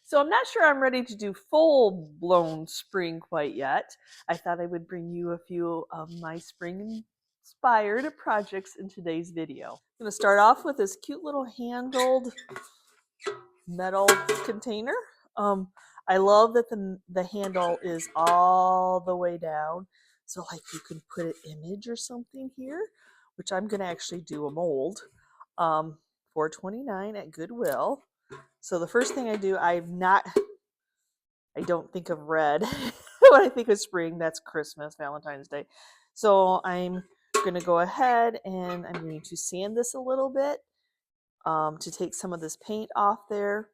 So I'm not sure I'm ready to do full-blown spring quite yet. I thought I would bring you a few of my spring-inspired projects in today's video. I'm going to start off with this cute little handled metal container. I love that the handle is all the way down. So like you can put an image or something here, which I'm going to actually do a mold. $4.29 at Goodwill. So the first thing I do, I don't think of red when I think of spring. That's Christmas, Valentine's Day. So I'm going to go ahead and I'm going to sand this a little bit to take some of this paint off there.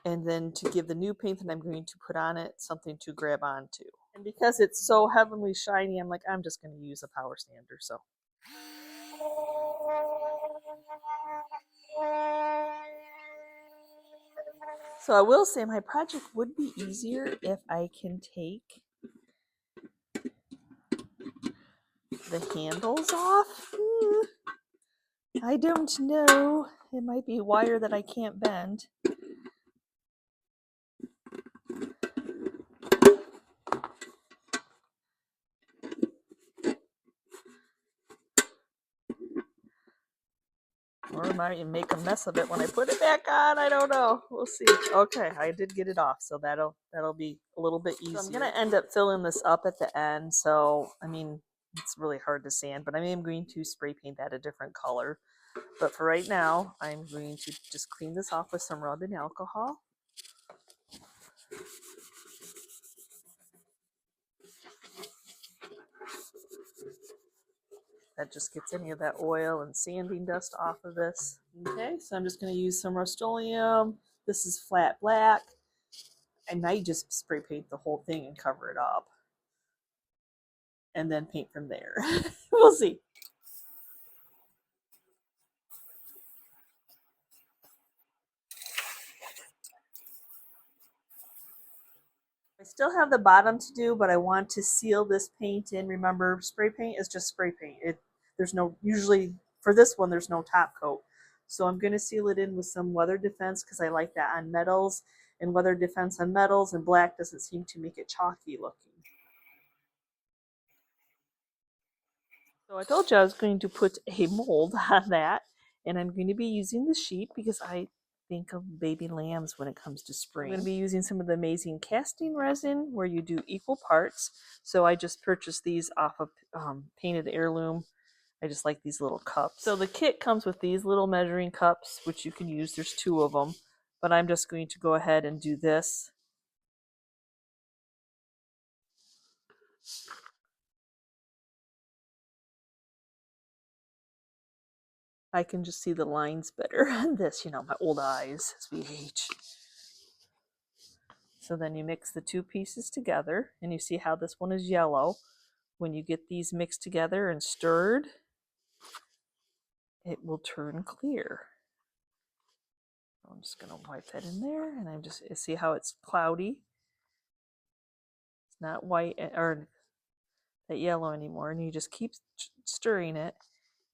And then to give the new paint that I'm going to put on it something to grab onto. And because it's so heavenly shiny, I'm like, I'm just going to use a power sander. So I will say my project would be easier if I can take the handles off. I don't know. It might be wire that I can't bend. Or I might make a mess of it when I put it back on. I don't know. We'll see. Okay, I did get it off, so that'll be a little bit easier. So I'm going to end up filling this up at the end. So, I mean, it's really hard to sand, but I am going to spray paint that a different color. But for right now, I'm going to just clean this off with some rubbing alcohol. That just gets any of that oil and sanding dust off of this. Okay, so I'm just going to use some Rust-Oleum. This is flat black. I might just spray paint the whole thing and cover it up. And then paint from there. We'll see. I still have the bottom to do, but I want to seal this paint in. Remember, spray paint is just spray paint. There's no, usually for this one, there's no top coat. So I'm going to seal it in with some weather defense because I like that on metals. And weather defense on metals and black doesn't seem to make it chalky looking. So I told you I was going to put a mold on that. And I'm going to be using the sheet because I think of baby lambs when it comes to spring. I'm going to be using some of the amazing casting resin where you do equal parts. So I just purchased these off of Painted Heirloom. I just like these little cups. So the kit comes with these little measuring cups, which you can use. There's 2 of them. But I'm just going to go ahead and do this. I can just see the lines better on this, my old eyes as we age. So then you mix the 2 pieces together, and you see how this one is yellow. When you get these mixed together and stirred, it will turn clear. I'm just going to wipe that in there, and I'm just see how it's cloudy. It's not white or that yellow anymore, and you just keep stirring it,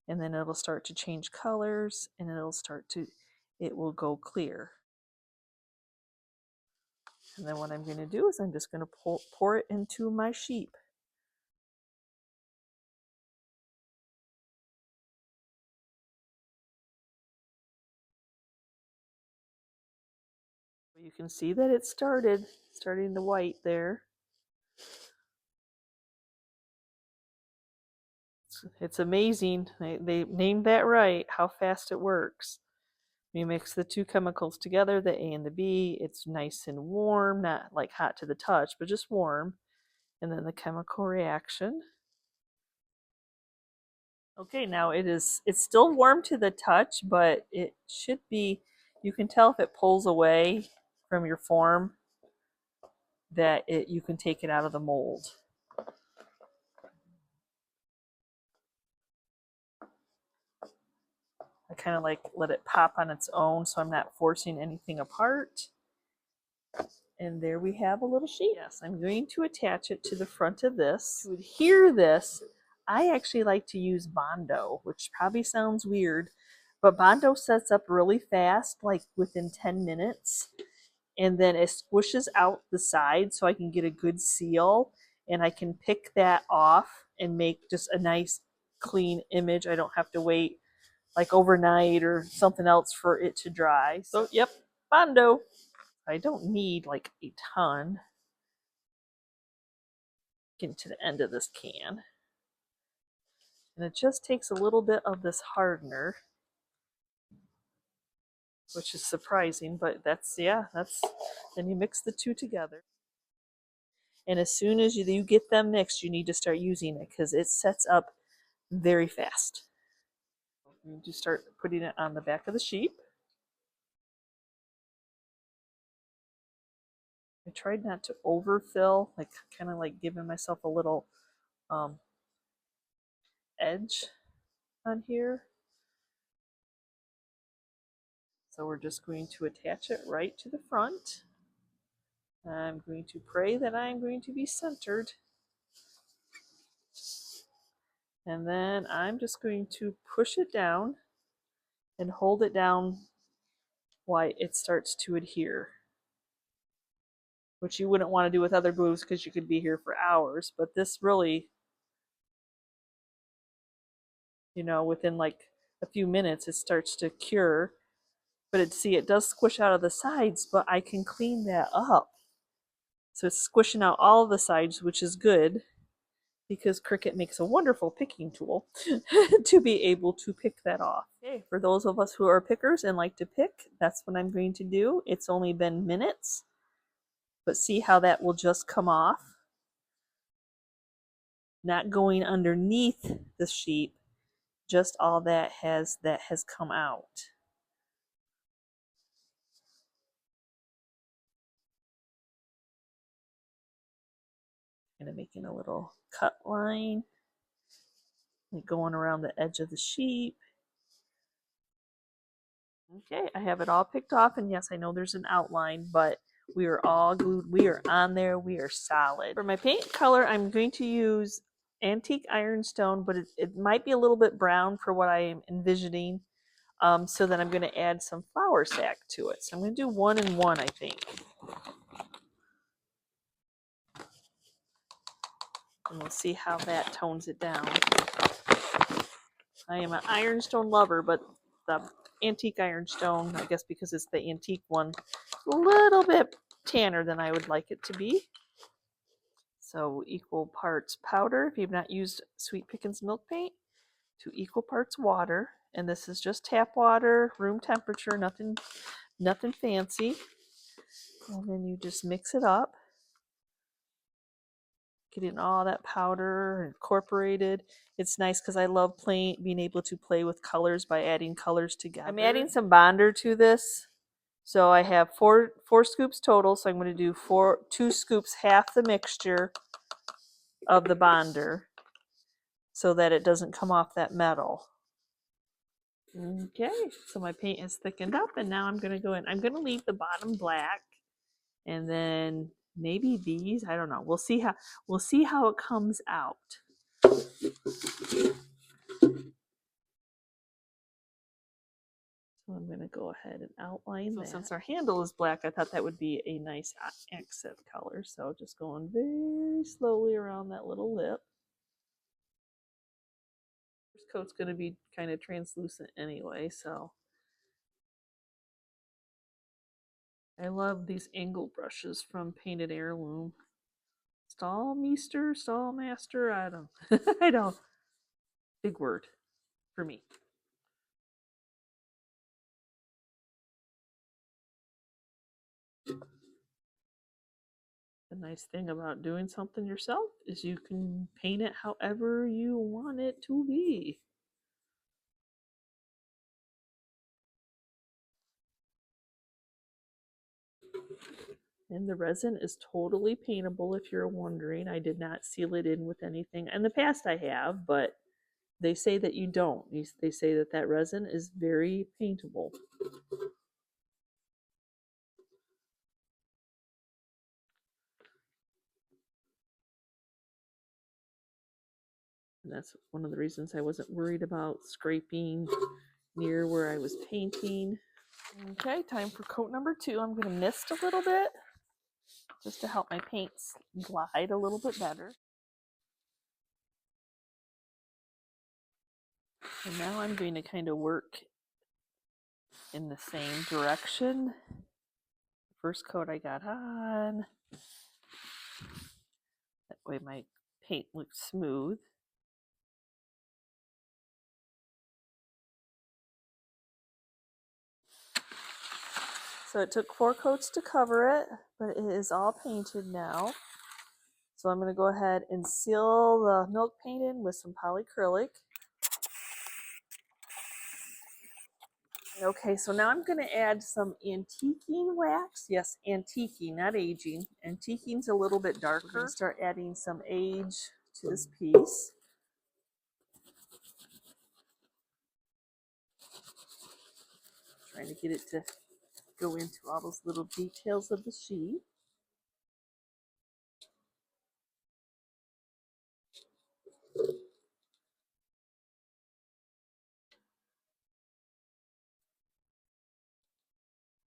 and then it'll start to change colors, and it will go clear. And then what I'm going to do is I'm just going to pour it into my sheet. You can see that it starting the white there. It's amazing. They named that right, how fast it works. You mix the 2 chemicals together, the A and the B. It's nice and warm, not like hot to the touch, but just warm. And then the chemical reaction. Okay, now it's still warm to the touch, but it should be, you can tell if it pulls away from your form that you can take it out of the mold. I kind of like let it pop on its own so I'm not forcing anything apart. And there we have a little sheet. Yes, I'm going to attach it to the front of this. To adhere this, I actually like to use Bondo, which probably sounds weird, but Bondo sets up really fast, like within 10 minutes. and then it squishes out the side so I can get a good seal, and I can pick that off and make just a nice clean image. I don't have to wait like overnight or something else for it to dry. So yep, Bondo. I don't need like a ton. Getting to the end of this can. And it just takes a little bit of this hardener, which is surprising, but that's, yeah, that's, then you mix the two together. And as soon as you get them mixed, you need to start using it because it sets up very fast. You just start putting it on the back of the sheep. I tried not to overfill, like kind of like giving myself a little edge on here. So we're just going to attach it right to the front. I'm going to pray that I'm going to be centered. And then I'm just going to push it down and hold it down while it starts to adhere. Which you wouldn't want to do with other glues because you could be here for hours. But this really, you know, within like a few minutes it starts to cure. But see, it does squish out of the sides, but I can clean that up. So it's squishing out all of the sides, which is good because Cricut makes a wonderful picking tool to be able to pick that off. Okay, for those of us who are pickers and like to pick, that's what I'm going to do. It's only been minutes, but see how that will just come off. Not going underneath the sheep, just all that has come out. Kind of making a little cut line, like going around the edge of the sheep. Okay, I have it all picked off, and yes, I know there's an outline, but we are all glued. We are on there. We are solid. For my paint color, I'm going to use Antique Ironstone, but it might be a little bit brown for what I am envisioning. So then I'm going to add some flour sack to it. So I'm going to do 1 and 1, I think. And we'll see how that tones it down. I am an ironstone lover, but the antique ironstone, I guess because it's the antique one, a little bit tanner than I would like it to be. So equal parts powder, if you've not used Sweet Pickins milk paint, to equal parts water. And this is just tap water, room temperature, nothing fancy. And then you just mix it up. Getting all that powder incorporated. It's nice because I love being able to play with colors by adding colors together. I'm adding some bonder to this. So I have four scoops total. So I'm going to do 2 scoops, half the mixture of the bonder so that it doesn't come off that metal. Okay, so my paint is thickened up, and now I'm going to go in. I'm going to leave the bottom black, and then maybe these, I don't know. We'll see how it comes out. So I'm going to go ahead and outline that. Since our handle is black, I thought that would be a nice accent color. So just going very slowly around that little lip. This coat's going to be kind of translucent anyway, so. I love these angle brushes from Painted Heirloom. Stallmaster, I don't, I don't. Big word for me. The nice thing about doing something yourself is you can paint it however you want it to be. And the resin is totally paintable if you're wondering. I did not seal it in with anything. In the past I have, but they say that you don't. They say that resin is very paintable. And that's one of the reasons I wasn't worried about scraping near where I was painting. Okay, time for coat number 2. I'm going to mist a little bit just to help my paints glide a little bit better. And now I'm going to kind of work in the same direction. First coat I got on. That way my paint looks smooth. So it took 4 coats to cover it, but it is all painted now. So I'm going to go ahead and seal the milk paint in with some polyacrylic. Okay, so now I'm going to add some antiquing wax. Yes, antiquing, not aging. Antiquing's a little bit darker. We're going to start adding some age to this piece. Trying to get it to go into all those little details of the sheet.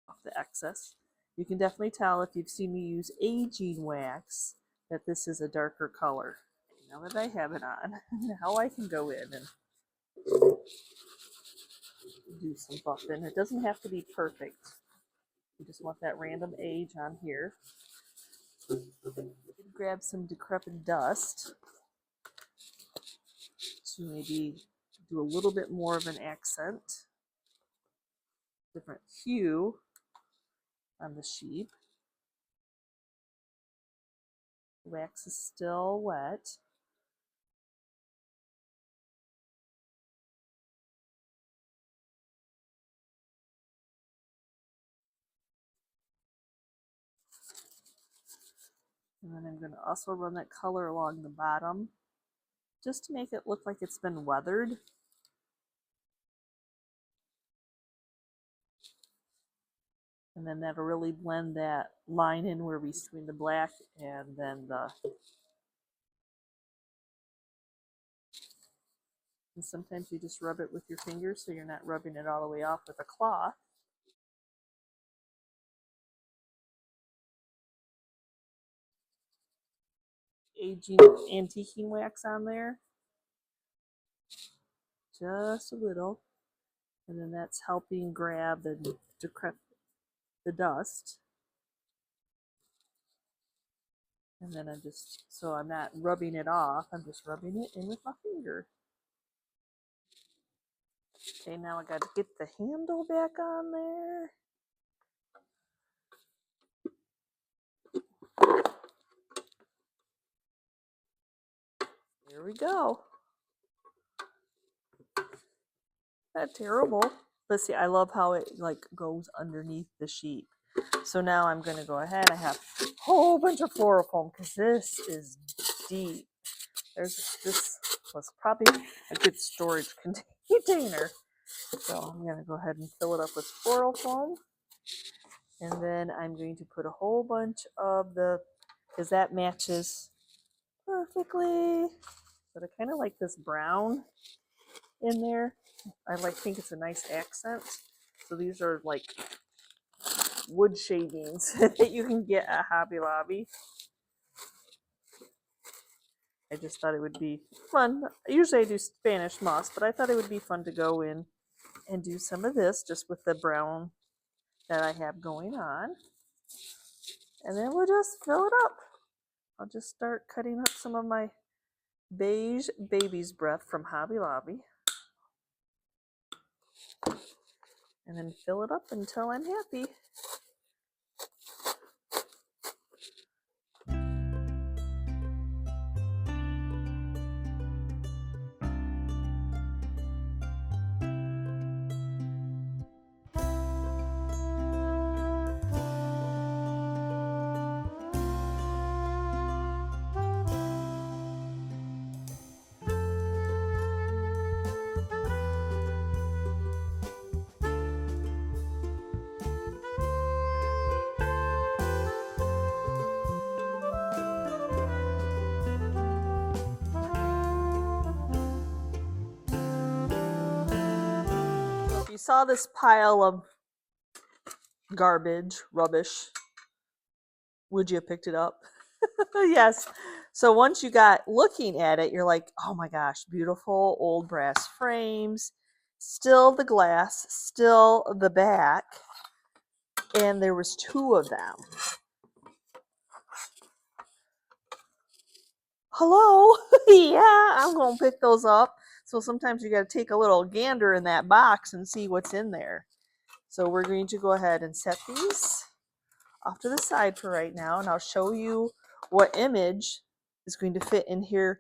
Off the excess. You can definitely tell if you've seen me use aging wax that this is a darker color. Now that I have it on, now I can go in and do some buffing. It doesn't have to be perfect. You just want that random age on here. Grab some decrepit dust to maybe do a little bit more of an accent. Different hue on the sheet. The wax is still wet. And then I'm going to also run that color along the bottom just to make it look like it's been weathered. And then that'll really blend that line in where we between the black and then the. And sometimes you just rub it with your fingers so you're not rubbing it all the way off with a cloth. Aging antiquing wax on there. Just a little. And then that's helping grab the dust. And then so I'm not rubbing it off, I'm just rubbing it in with my finger. Okay, now I got to get the handle back on there. There we go. Not terrible. Let's see, I love how it like goes underneath the sheet. So now I'm going to go ahead. I have a whole bunch of floral foam because this is deep. This was probably a good storage container. So I'm going to go ahead and fill it up with floral foam. And then I'm going to put a whole bunch of because that matches perfectly. But I kind of like this brown in there. I think it's a nice accent. So these are like wood shavings that you can get at Hobby Lobby. I just thought it would be fun. Usually I do Spanish moss, but I thought it would be fun to go in and do some of this just with the brown that I have going on. And then we'll just fill it up. I'll just start cutting up some of my beige baby's breath from Hobby Lobby. And then fill it up until I'm happy. You saw this pile of garbage, rubbish. Would you have picked it up? Yes. So once you got looking at it, you're like, oh my gosh, beautiful old brass frames, still the glass, still the back, and there was 2 of them. Hello? Yeah, I'm going to pick those up. So sometimes you got to take a little gander in that box and see what's in there. So we're going to go ahead and set these off to the side for right now, and I'll show you what image is going to fit in here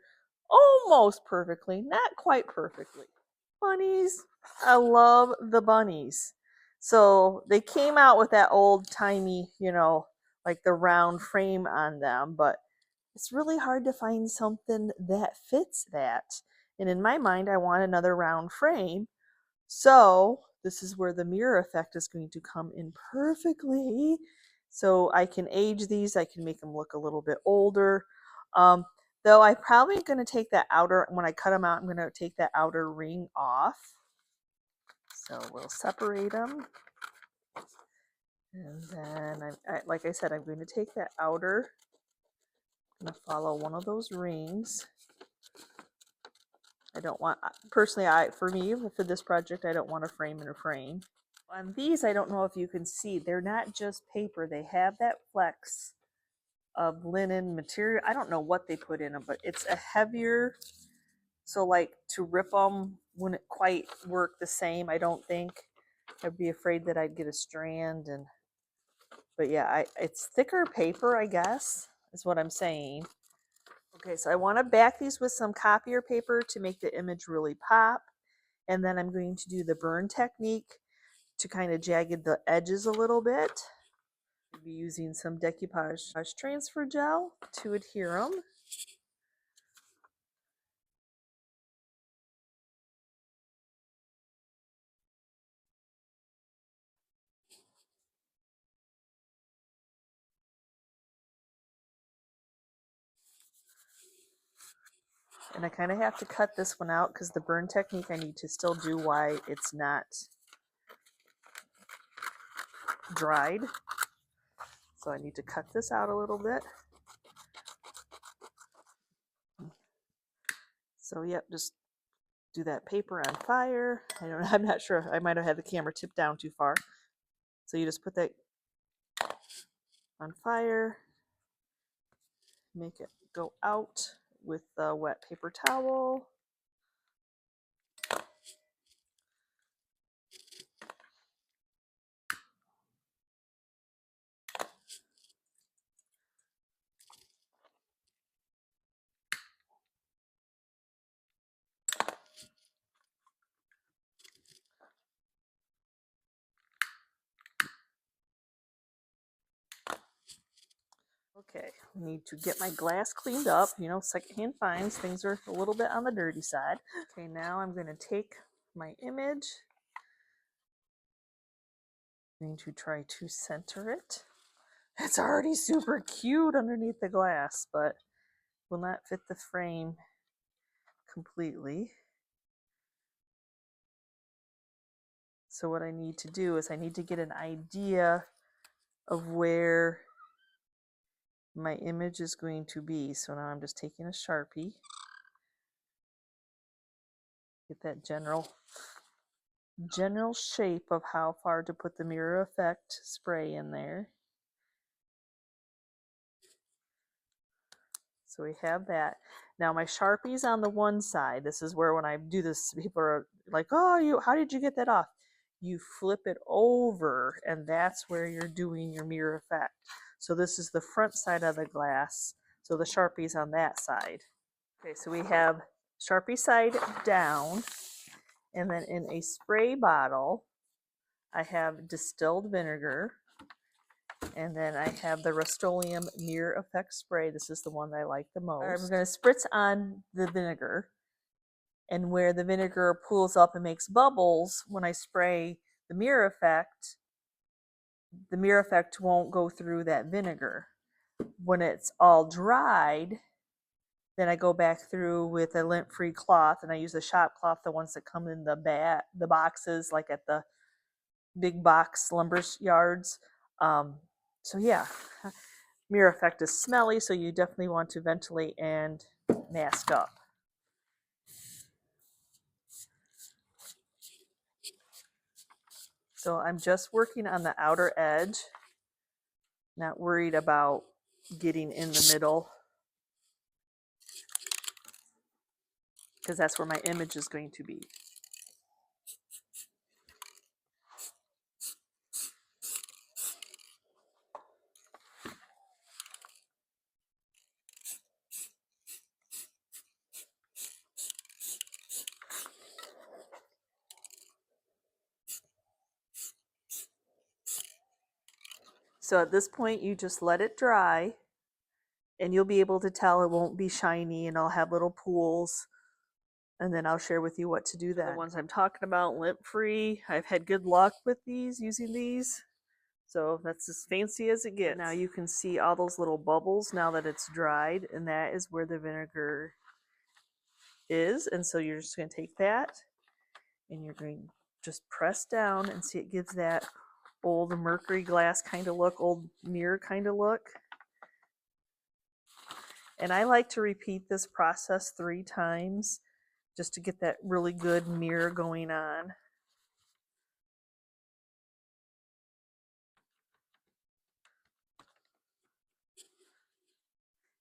almost perfectly, not quite perfectly. Bunnies. I love the bunnies. So they came out with that old timey, like the round frame on them, but it's really hard to find something that fits that. And in my mind, I want another round frame. So this is where the mirror effect is going to come in perfectly. So I can age these. I can make them look a little bit older. Though I'm probably going to take that outer, when I cut them out, I'm going to take that outer ring off. So we'll separate them. And then, like I said, I'm going to take that outer. I'm going to follow one of those rings. I don't want, personally, for me, for this project, I don't want a frame in a frame. On these, I don't know if you can see, they're not just paper. They have that flex of linen material. I don't know what they put in them, but it's a heavier, so like to rip them wouldn't quite work the same, I don't think. I'd be afraid that I'd get a strand, but yeah, it's thicker paper, I guess, is what I'm saying. Okay, so I want to back these with some copier paper to make the image really pop. And then I'm going to do the burn technique to kind of jagged the edges a little bit. I'll be using some decoupage transfer gel to adhere them. And I kind of have to cut this one out because the burn technique I need to still do while it's not dried. So I need to cut this out a little bit. So yep, just do that paper on fire. I'm not sure. I might have had the camera tipped down too far. So you just put that on fire, make it go out with the wet paper towel. Okay, I need to get my glass cleaned up. Secondhand finds, things are a little bit on the dirty side. Okay, now I'm going to take my image. I'm going to try to center it. It's already super cute underneath the glass, but will not fit the frame completely. So what I need to do is I need to get an idea of where my image is going to be. So now I'm just taking a Sharpie. Get that general shape of how far to put the mirror effect spray in there. So we have that. Now my Sharpie's on the one side. This is where when I do this, people are like, oh, how did you get that off? You flip it over, and that's where you're doing your mirror effect. So this is the front side of the glass. So the Sharpie's on that side. Okay, so we have Sharpie side down, and then in a spray bottle, I have distilled vinegar, and then I have the Rust-Oleum Mirror Effect Spray. This is the one that I like the most. I'm going to spritz on the vinegar, and where the vinegar pools up and makes bubbles, when I spray the mirror effect won't go through that vinegar. When it's all dried, then I go back through with a lint-free cloth, and I use a shop cloth, the ones that come in the boxes, like at the big box lumber yards. So yeah, mirror effect is smelly, so you definitely want to ventilate and mask up. So I'm just working on the outer edge, not worried about getting in the middle, because that's where my image is going to be. So at this point, you just let it dry, and you'll be able to tell it won't be shiny, and I'll have little pools, and then I'll share with you what to do then. The ones I'm talking about, lint-free, I've had good luck with these, using these. So that's as fancy as it gets. Now you can see all those little bubbles now that it's dried, and that is where the vinegar is. And so you're just going to take that, and you're going to just press down and see it gives that old mercury glass kind of look, old mirror kind of look. And I like to repeat this process 3 times just to get that really good mirror going on.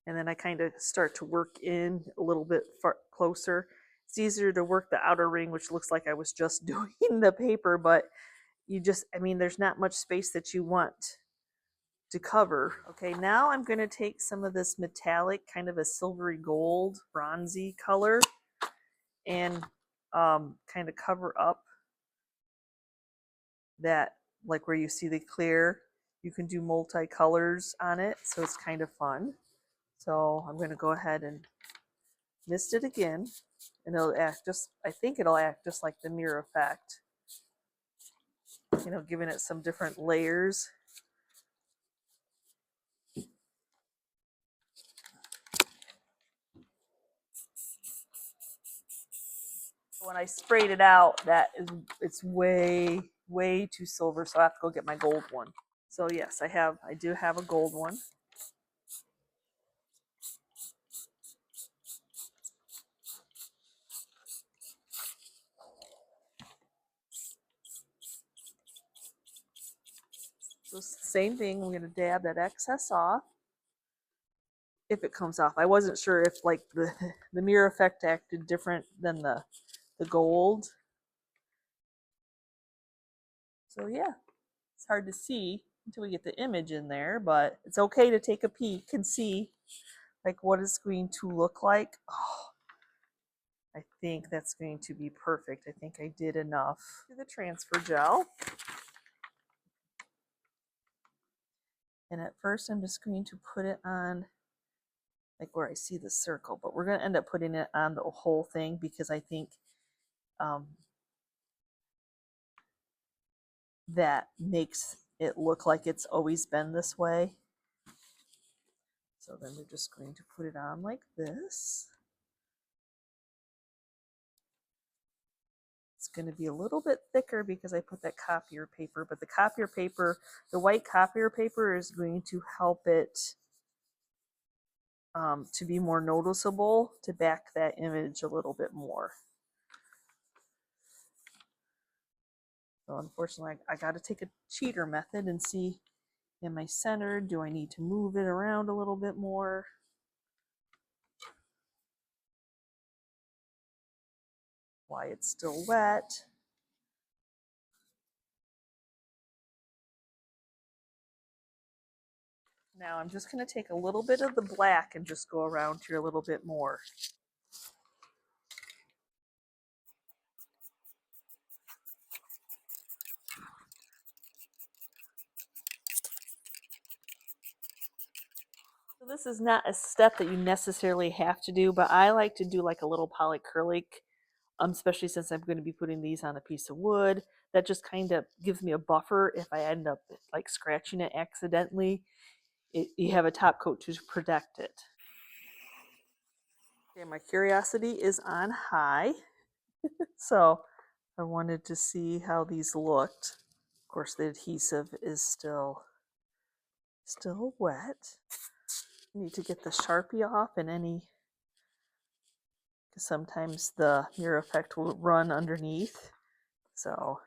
And then I kind of start to work in a little bit closer. It's easier to work the outer ring, which looks like I was just doing the paper, but you just, I mean, there's not much space that you want to cover. Okay, now I'm going to take some of this metallic, kind of a silvery gold, bronzy color, and kind of cover up that, like where you see the clear. You can do multi-colors on it, so it's kind of fun. So I'm going to go ahead and mist it again, and it'll act just, I think it'll act just like the mirror effect. You know, giving it some different layers. When I sprayed it out, it's way too silver, so I have to go get my gold one. So yes, I do have a gold one. So same thing, I'm going to dab that excess off. If it comes off, I wasn't sure if like the mirror effect acted different than the gold. So yeah, it's hard to see until we get the image in there, but it's okay to take a peek and see like what it's going to look like. Oh, I think that's going to be perfect. I think I did enough. The transfer gel. And at first I'm just going to put it on like where I see the circle, but we're going to end up putting it on the whole thing because I think that makes it look like it's always been this way. So then we're just going to put it on like this. It's going to be a little bit thicker because I put that copier paper, but the copier paper, the white copier paper is going to help it to be more noticeable, to back that image a little bit more. So unfortunately, I got to take a cheater method and see, am I centered? Do I need to move it around a little bit more? Why it's still wet. Now I'm just going to take a little bit of the black and just go around here a little bit more. So this is not a step that you necessarily have to do, but I like to do like a little polyacrylic, especially since I'm going to be putting these on a piece of wood. That just kind of gives me a buffer if I end up like scratching it accidentally. You have a top coat to protect it. Okay, my curiosity is on high, so I wanted to see how these looked. Of course, the adhesive is still wet. I need to get the Sharpie off, and because sometimes the mirror effect will run underneath. So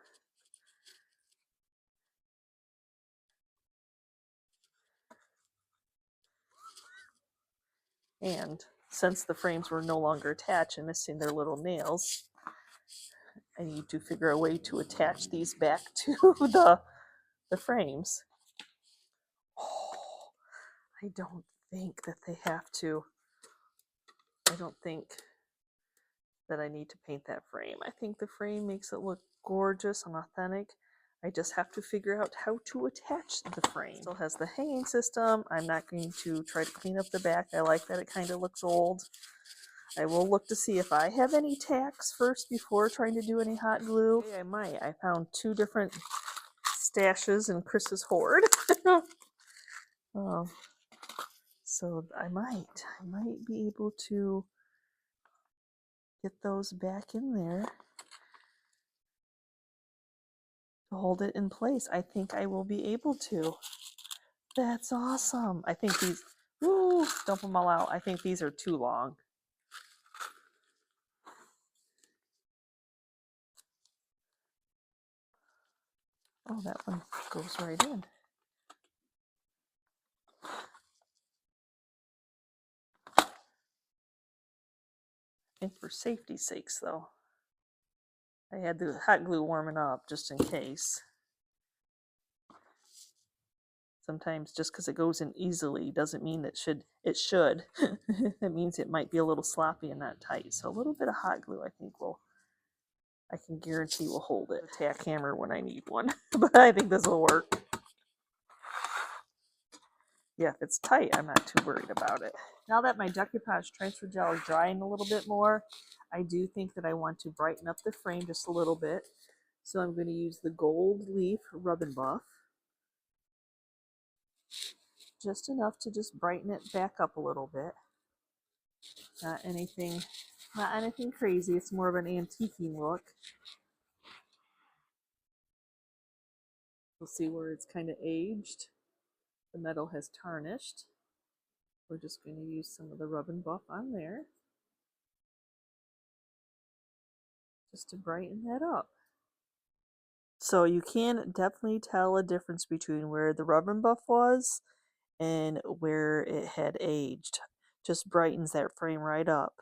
and since the frames were no longer attached and missing their little nails, I need to figure a way to attach these back to the frames. Oh, I don't think that they have to. I don't think that I need to paint that frame. I think the frame makes it look gorgeous and authentic. I just have to figure out how to attach the frame. It still has the hanging system. I'm not going to try to clean up the back. I like that it kind of looks old. I will look to see if I have any tacks first before trying to do any hot glue. Okay, I might. I found 2 different stashes in Chris's hoard. So I might be able to get those back in there to hold it in place. I think I will be able to. That's awesome. I think these, woo, dump them all out. I think these are too long. Oh, that one goes right in. I think for safety's sakes, though, I had the hot glue warming up just in case. Sometimes just because it goes in easily doesn't mean it should. It means it might be a little sloppy and not tight. So a little bit of hot glue, I think I can guarantee will hold it. A tack hammer when I need one, but I think this will work. Yeah, if it's tight, I'm not too worried about it. Now that my decoupage transfer gel is drying a little bit more, I do think that I want to brighten up the frame just a little bit. So I'm going to use the Gold Leaf Rub and Buff. Just enough to just brighten it back up a little bit. Not anything crazy. It's more of an antiquing look. We'll see where it's kind of aged. The metal has tarnished. We're just going to use some of the Rub and Buff on there, just to brighten that up. So you can definitely tell a difference between where the Rub and Buff was and where it had aged. Just brightens that frame right up.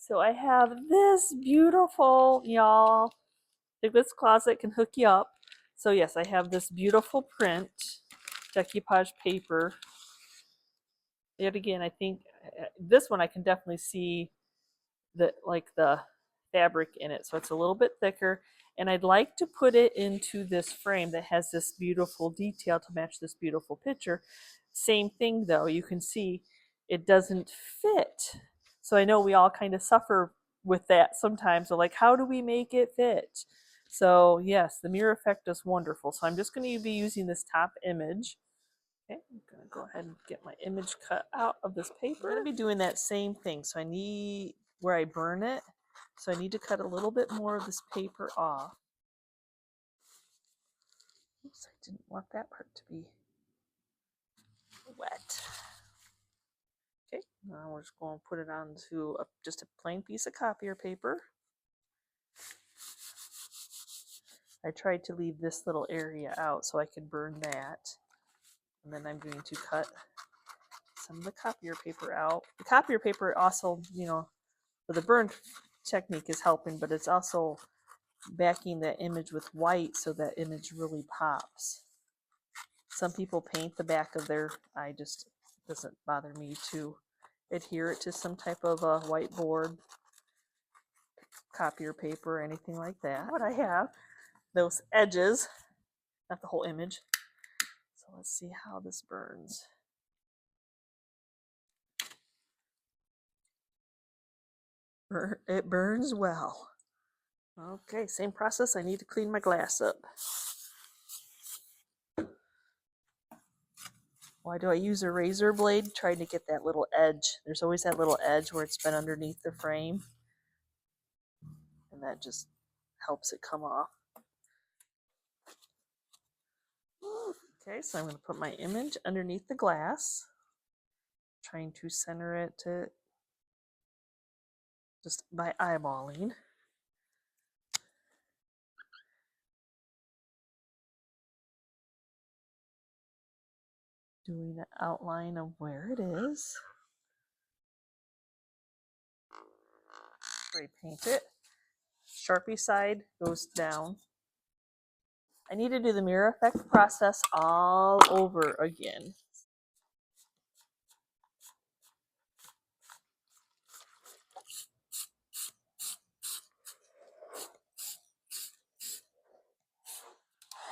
So I have this beautiful, y'all, this closet can hook you up. So yes, I have this beautiful print, decoupage paper. Yet again, I think this one I can definitely see the fabric in it. So it's a little bit thicker. And I'd like to put it into this frame that has this beautiful detail to match this beautiful picture. Same thing though, you can see it doesn't fit. So I know we all kind of suffer with that sometimes. So like, how do we make it fit? So yes, the mirror effect is wonderful. So I'm just going to be using this top image. Okay, I'm going to go ahead and get my image cut out of this paper. I'm going to be doing that same thing. So I need, where I burn it, so I need to cut a little bit more of this paper off. Oops, I didn't want that part to be wet. Okay, now we're just going to put it onto just a plain piece of copier paper. I tried to leave this little area out so I could burn that. And then I'm going to cut some of the copier paper out. The copier paper also, you know, for the burn technique is helping, but it's also backing that image with white so that image really pops. Some people paint the back of their, doesn't bother me to adhere it to some type of a whiteboard. copier paper or anything like that. What I have, those edges, not the whole image. So let's see how this burns. It burns well. Okay, same process. I need to clean my glass up. Why do I use a razor blade? Trying to get that little edge. There's always that little edge where it's been underneath the frame. And that just helps it come off. Okay, so I'm going to put my image underneath the glass. Trying to center it to just by eyeballing. Doing an outline of where it is. Spray paint it. Sharpie side goes down. I need to do the mirror effect process all over again.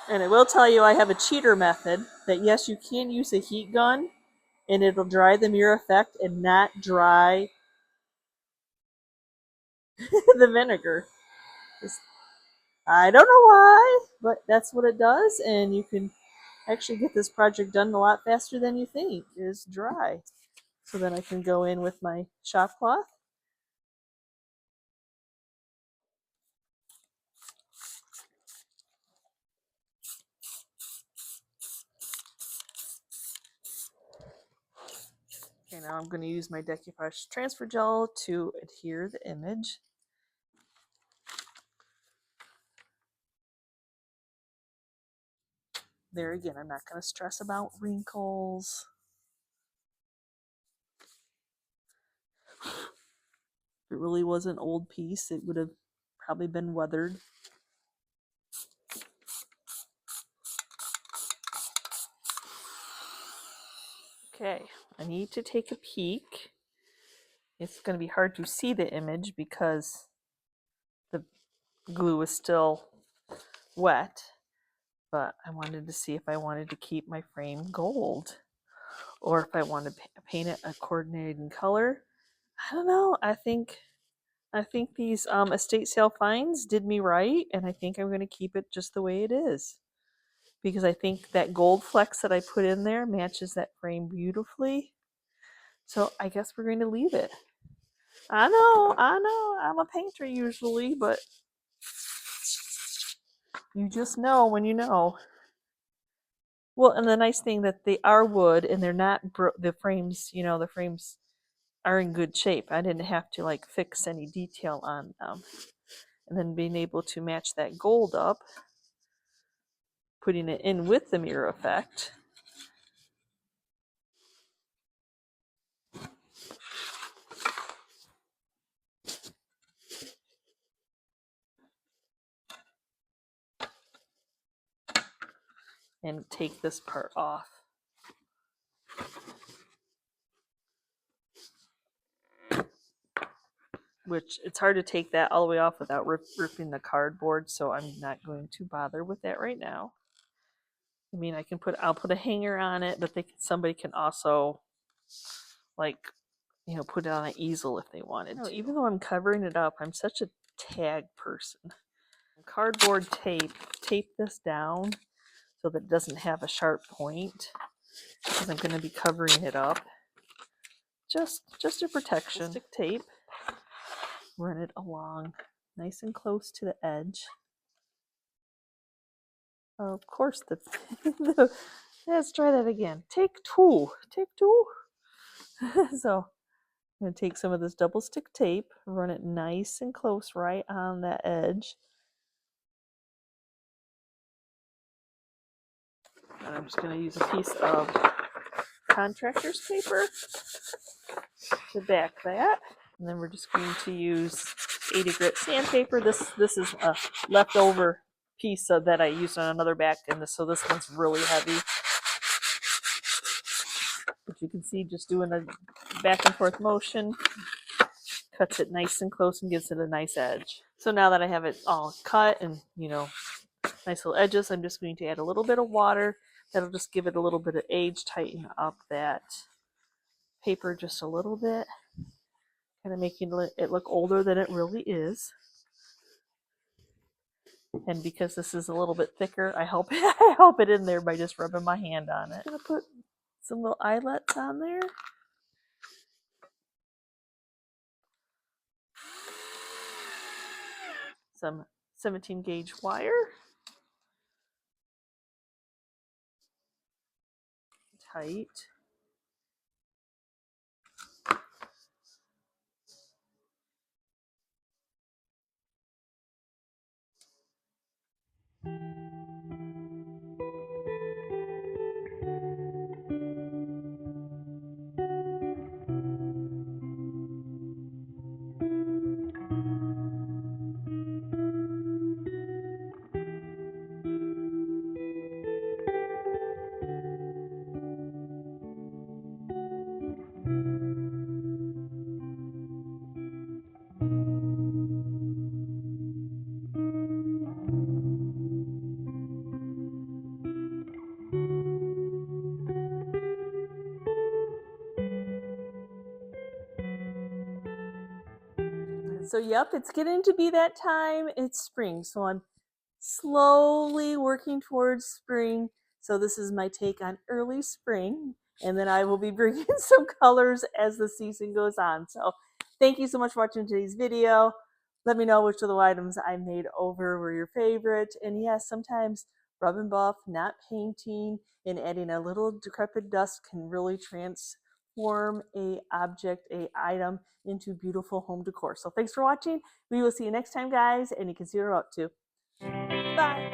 And I will tell you I have a cheater method that yes, you can use a heat gun and it'll dry the mirror effect and not dry the vinegar. I don't know why, but that's what it does, and you can actually get this project done a lot faster than you think. Is dry. So then I can go in with my shop cloth. Okay, now I'm going to use my Decoupage transfer gel to adhere the image. There again, I'm not going to stress about wrinkles. If it really was an old piece, it would have probably been weathered. Okay, I need to take a peek. It's going to be hard to see the image because the glue is still wet, but I wanted to see if I wanted to keep my frame gold or if I wanted to paint it a coordinating color. I don't know. I think these estate sale finds did me right, and I think I'm going to keep it just the way it is because I think that gold flecks that I put in there matches that frame beautifully. So I guess we're going to leave it. I know, I'm a painter usually, but you just know when you know. Well, and the nice thing that they are wood and they're not the frames, you know, the frames are in good shape. I didn't have to like fix any detail on them. And then being able to match that gold up, putting it in with the mirror effect. And take this part off. Which it's hard to take that all the way off without ripping the cardboard, so I'm not going to bother with that right now. I mean, I'll put a hanger on it, but somebody can also, like, you know, put it on an easel if they wanted to. Even though I'm covering it up, I'm such a tag person. Cardboard tape this down so that it doesn't have a sharp point, because I'm going to be covering it up. Just a protection. Stick tape. Run it along nice and close to the edge. Of course, let's try that again. Take two. So I'm going to take some of this double stick tape, run it nice and close right on that edge. And I'm just going to use a piece of contractor's paper to back that. And then we're just going to use 80 grit sandpaper. This is a leftover piece that I used on another back, and so this one's really heavy. But you can see just doing a back and forth motion, cuts it nice and close and gives it a nice edge. So now that I have it all cut and, you know, nice little edges, I'm just going to add a little bit of water. That'll just give it a little bit of age, tighten up that paper just a little bit, kind of making it look older than it really is. And because this is a little bit thicker, I help it in there by just rubbing my hand on it. I'm gonna put some little eyelets on there. Some 17 gauge wire. Tight. So yep, it's getting to be that time. It's spring, so I'm slowly working towards spring. So this is my take on early spring, and then I will be bringing some colors as the season goes on. So thank you so much for watching today's video. Let me know which of the items I made over were your favorite. And yes, sometimes rub and buff, not painting, and adding a little decrepit dust can really transform a object, a item into beautiful home decor. So thanks for watching. We will see you next time, guys, and you can see what we're up to. Bye.